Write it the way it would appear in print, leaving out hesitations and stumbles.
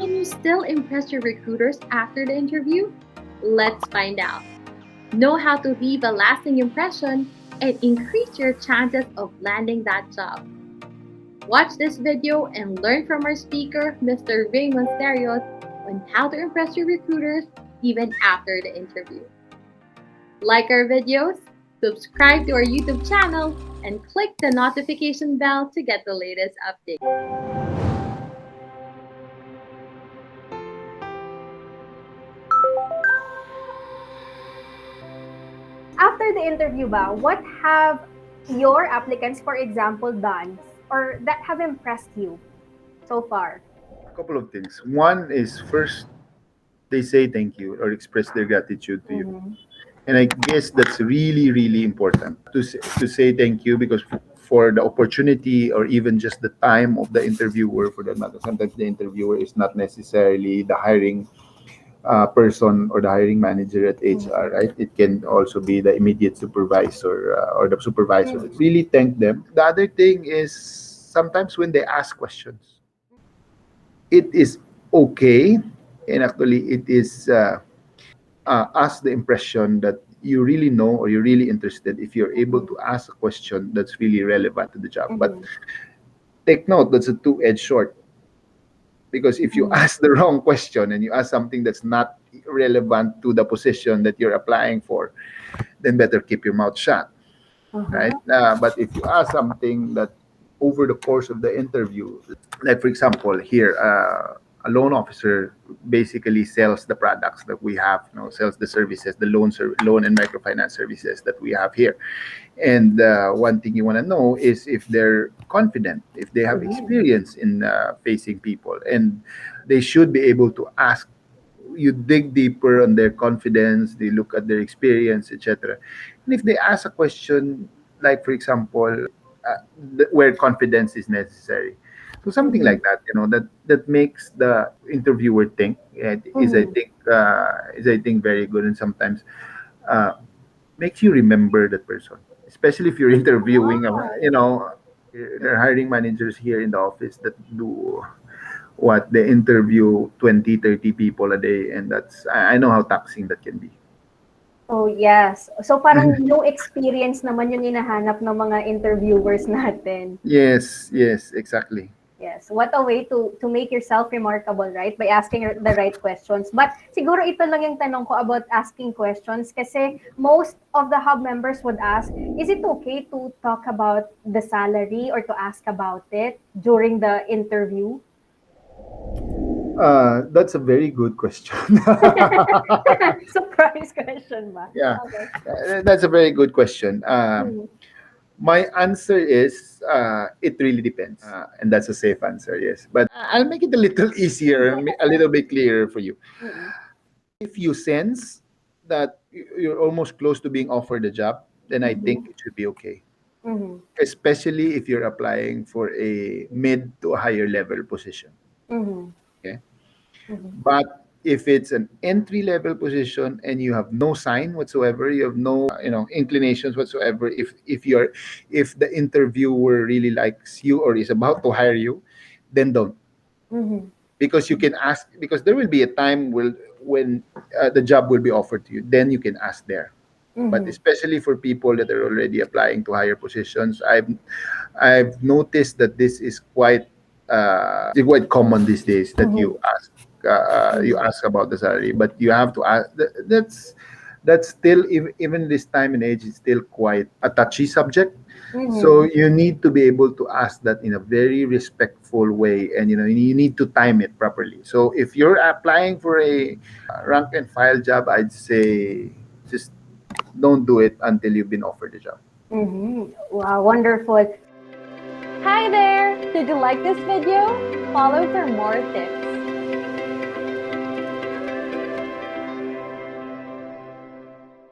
can you still impress your recruiters after the interview? Let's find out. Know how to leave a lasting impression and increase your chances of landing that job. Watch this video and learn from our speaker, Mr. Raymond Serios, on how to impress your recruiters even after the interview. Like our videos, subscribe to our YouTube channel, and click the notification bell to get the latest updates. After the interview ba, what have your applicants, for example, done or that have impressed you so far? A couple of things. One is first, they say thank you or express their gratitude to you. Mm-hmm. And I guess that's really, really important to say thank you because for the opportunity or even just the time of the interviewer, for that matter, sometimes the interviewer is not necessarily the hiring person or the hiring manager at HR, right? It can also be the immediate supervisor or the supervisor. Really thank them. The other thing is sometimes when they ask questions, it is okay, and actually it is us the impression that you really know or you're really interested if you're able to ask a question that's really relevant to the job. But take note, that's a two-edged sword. Because if you ask the wrong question and you ask something that's not relevant to the position that you're applying for, then better keep your mouth shut, right? But if you ask something that over the course of the interview, like for example, here, a loan officer basically sells the products that we have, sells the services, the loan and microfinance services that we have here. And one thing you want to know is if they're confident, if they have experience in facing people, and they should be able to ask. You dig deeper on their confidence, they look at their experience, etc. And if they ask a question, like for example, where confidence is necessary, so something like that, that makes the interviewer think, is I think very good, and sometimes uh, makes you remember that person, especially if you're interviewing. There are hiring managers here in the office that do what they interview 20, 30 people a day, and I know how taxing that can be. Oh, yes. So parang no experience naman yung hinahanap ng mga interviewers natin. Yes, exactly. Yes, what a way to make yourself remarkable, right? By asking the right questions. But siguro ito lang yung tanong ko about asking questions kasi most of the hub members would ask, is it okay to talk about the salary or to ask about it during the interview? That's a very good question. Surprise question ba? Yeah, Okay. that's a very good question. My answer is it really depends, and that's a safe answer. Yes, but I'll make it a little easier and a little bit clearer for you. If you sense that you're almost close to being offered a job, then I think it should be okay. Especially if you're applying for a mid to a higher level position. Okay. But if it's an entry level position and you have no sign whatsoever, you have no inclinations whatsoever, if the interviewer really likes you or is about to hire you, then don't. Because you can ask, because there will be a time when the job will be offered to you, then you can ask there. But especially for people that are already applying to higher positions, I've noticed that this is quite common these days, that you ask about the salary, but you have to ask. That's still, even this time and age, it's still quite a touchy subject. So you need to be able to ask that in a very respectful way, and you need to time it properly. So if you're applying for a rank and file job, I'd say just don't do it until you've been offered the job. Wow, wonderful. Hi there! Did you like this video? Follow for more tips.